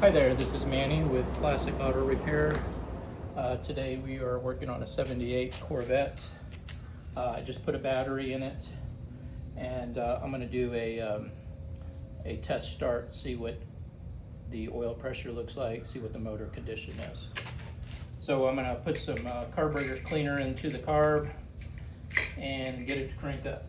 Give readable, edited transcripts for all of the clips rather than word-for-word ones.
Hi there, this is Manny with Classic Auto Repair. Today we are working on a 78 Corvette. I just put a battery in it, and I'm going to do a test start, see what the oil pressure looks like, see what the motor condition is. So I'm going to put some carburetor cleaner into the carb and get it to crank up.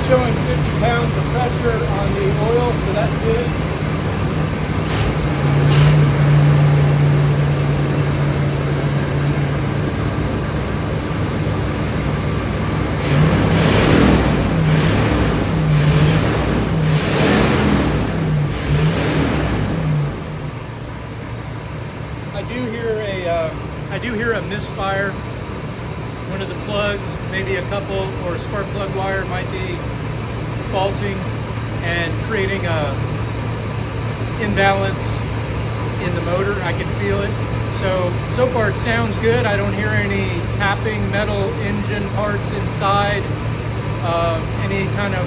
Showing 50 pounds of pressure on the oil, so that's good. I do hear a misfire. One of the plugs, maybe a couple, or a spark plug wire might be faulting and creating a imbalance in the motor. I can feel it. So far it sounds good. I don't hear any tapping metal engine parts inside, any kind of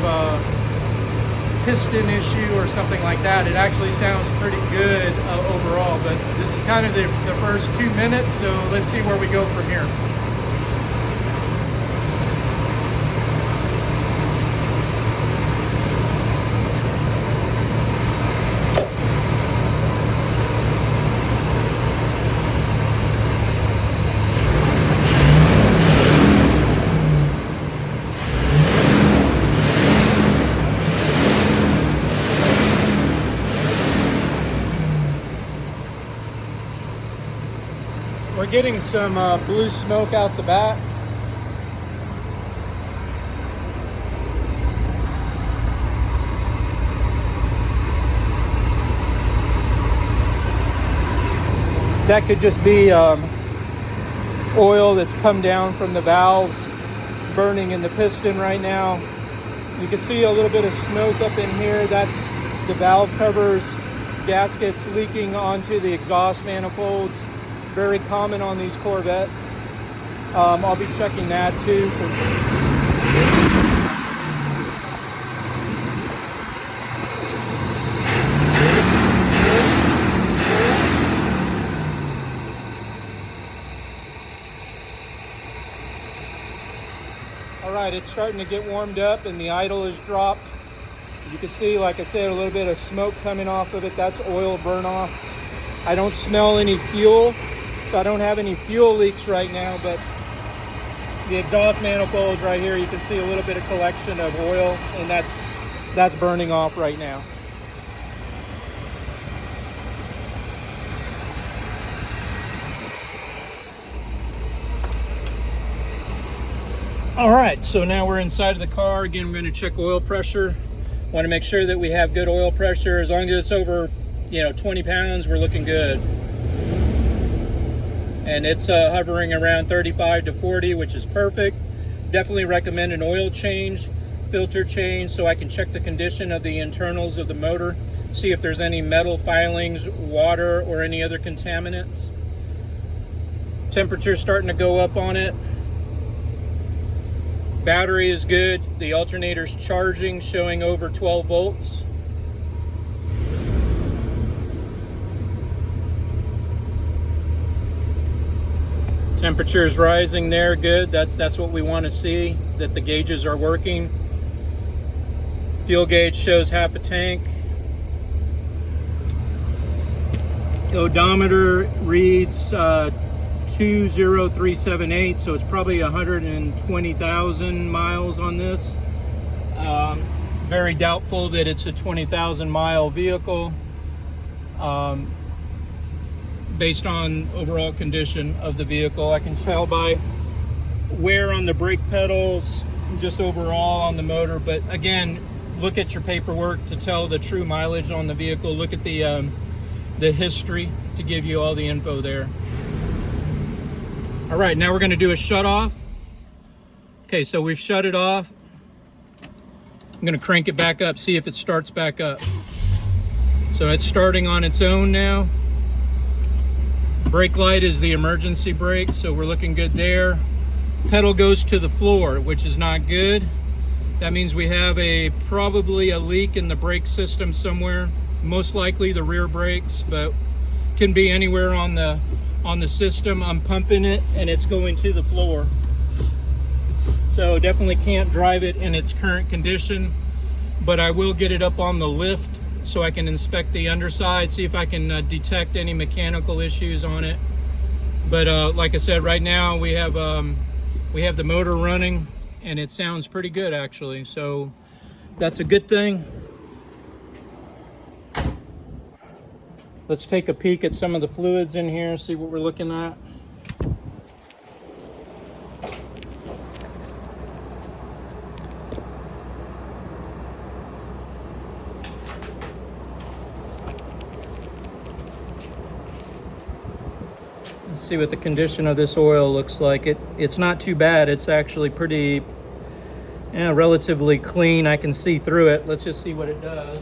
piston issue or something like that. It actually sounds pretty good overall, but this is kind of the first 2 minutes, so let's see where we go from here. We're getting some blue smoke out the back. That could just be oil that's come down from the valves burning in the piston right now. You can see a little bit of smoke up in here. That's the valve covers, gaskets leaking onto the exhaust manifolds. Very common on these Corvettes. I'll be checking that too. All right, it's starting to get warmed up and the idle is dropped. You can see, like I said, a little bit of smoke coming off of it. That's oil burn off. I don't smell any fuel. So I don't have any fuel leaks right now, but the exhaust manifolds right here, you can see a little bit of collection of oil, and that's burning off right now. All right, so now we're inside of the car. Again, we're going to check oil pressure. Want to make sure that we have good oil pressure. As long as it's over, 20 pounds, we're looking good. And it's hovering around 35 to 40, which is perfect. Definitely recommend an oil change, filter change, so I can check the condition of the internals of the motor, see if there's any metal filings, water, or any other contaminants. Temperature's starting to go up on it. Battery is good. The alternator's charging, showing over 12 volts. Temperature is rising there, good. That's what we want to see, that the gauges are working. Fuel gauge shows half a tank. The odometer reads 20378, so it's probably 120,000 miles on this. Very doubtful that it's a 20,000 mile vehicle, based on overall condition of the vehicle. I can tell by wear on the brake pedals, just overall on the motor. But again, look at your paperwork to tell the true mileage on the vehicle. Look at the history to give you all the info there. All right, now we're going to do a shut off. Okay, so we've shut it off. I'm going to crank it back up, see if it starts back up. So it's starting on its own now. Brake light is the emergency brake, so we're looking good there. Pedal goes to the floor, which is not good. That means we have probably a leak in the brake system somewhere. Most likely the rear brakes, but can be anywhere on the system. I'm pumping it and it's going to the floor. So definitely can't drive it in its current condition, but I will get it up on the lift so I can inspect the underside, see if I can detect any mechanical issues on it. But like I said, right now we have the motor running and it sounds pretty good actually. So that's a good thing. Let's take a peek at some of the fluids in here, see what we're looking at. Let's see what the condition of this oil looks like. It's not too bad. It's actually pretty, relatively clean. I can see through it. Let's just see what it does.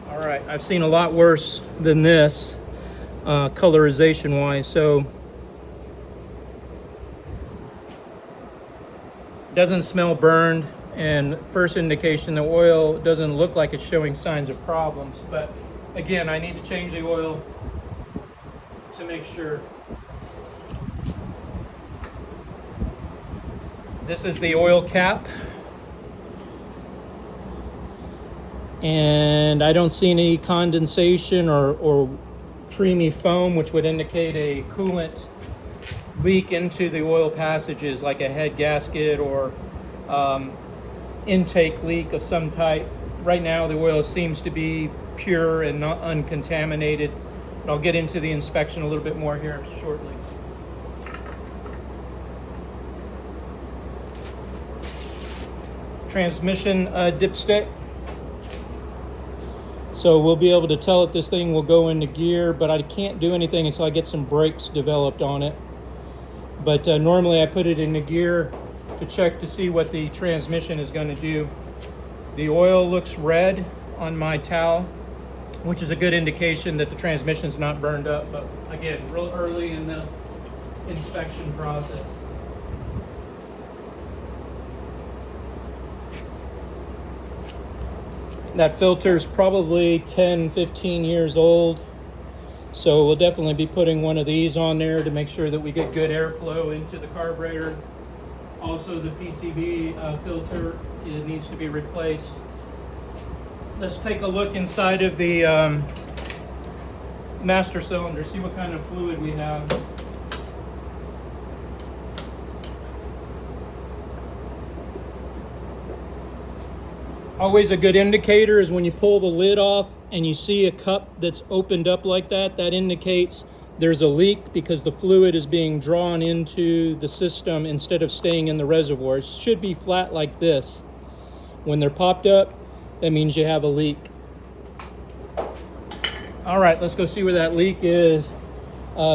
All right, I've seen a lot worse than this, colorization wise. So it doesn't smell burned. And first indication, the oil doesn't look like it's showing signs of problems. But again, I need to change the oil to make sure. This is the oil cap. And I don't see any condensation or creamy foam, which would indicate a coolant leak into the oil passages, like a head gasket or intake leak of some type. Right now the oil seems to be pure and not uncontaminated, but I'll get into the inspection a little bit more here shortly. Transmission dipstick. So we'll be able to tell if this thing will go into gear, but I can't do anything until I get some brakes developed on it. But normally I put it into gear to check to see what the transmission is going to do. The oil looks red on my towel, which is a good indication that the transmission's not burned up. But again, real early in the inspection process. That filter is probably 10-15 years old, so we'll definitely be putting one of these on there to make sure that we get good airflow into the carburetor. Also, the PCB filter, it needs to be replaced. Let's take a look inside of the master cylinder, see what kind of fluid we have. Always a good indicator is when you pull the lid off and you see a cup that's opened up like that. That indicates there's a leak because the fluid is being drawn into the system instead of staying in the reservoir. It should be flat like this. When they're popped up, that means you have a leak. All right, let's go see where that leak is.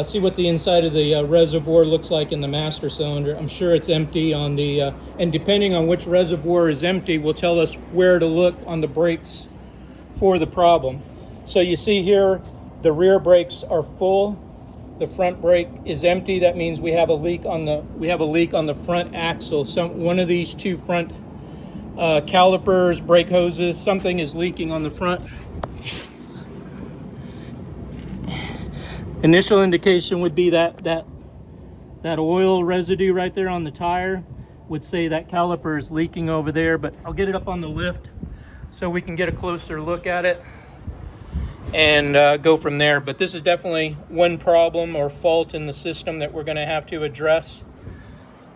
See what the inside of the reservoir looks like in the master cylinder. I'm sure it's empty on the, and depending on which reservoir is empty will tell us where to look on the brakes for the problem. So you see here, the rear brakes are full. The front brake is empty. That means we have a leak on the front axle. One of these two front calipers, brake hoses, something is leaking on the front. Initial indication would be that oil residue right there on the tire would say that caliper is leaking over there, but I'll get it up on the lift so we can get a closer look at it and go from there. But this is definitely one problem or fault in the system that we're going to have to address.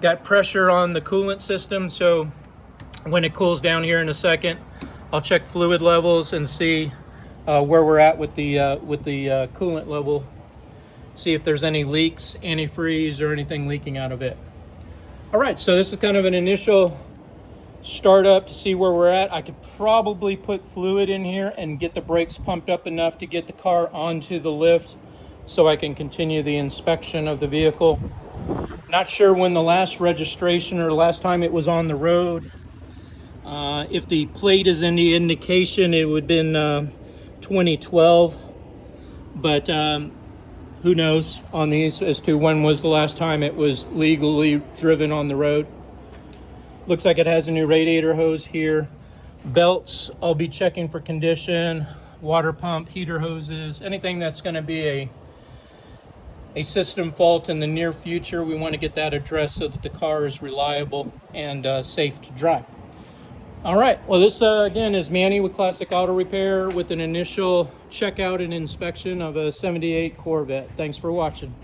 Got pressure on the coolant system, so when it cools down here in a second, I'll check fluid levels and see where we're at with the coolant level. See if there's any leaks, antifreeze, or anything leaking out of it. All right, so this is kind of an initial startup to see where we're at. I could probably put fluid in here and get the brakes pumped up enough to get the car onto the lift so I can continue the inspection of the vehicle. Not sure when the last registration or the last time it was on the road. If the plate is any indication, it would have been 2012, but who knows on these as to when was the last time it was legally driven on the road. Looks like it has a new radiator hose here. Belts, I'll be checking for condition, water pump, heater hoses, anything that's going to be a system fault in the near future. We want to get that addressed so that the car is reliable and safe to drive. All right, well, this again is Manny with Classic Auto Repair with an initial checkout and inspection of a '78 Corvette. Thanks for watching.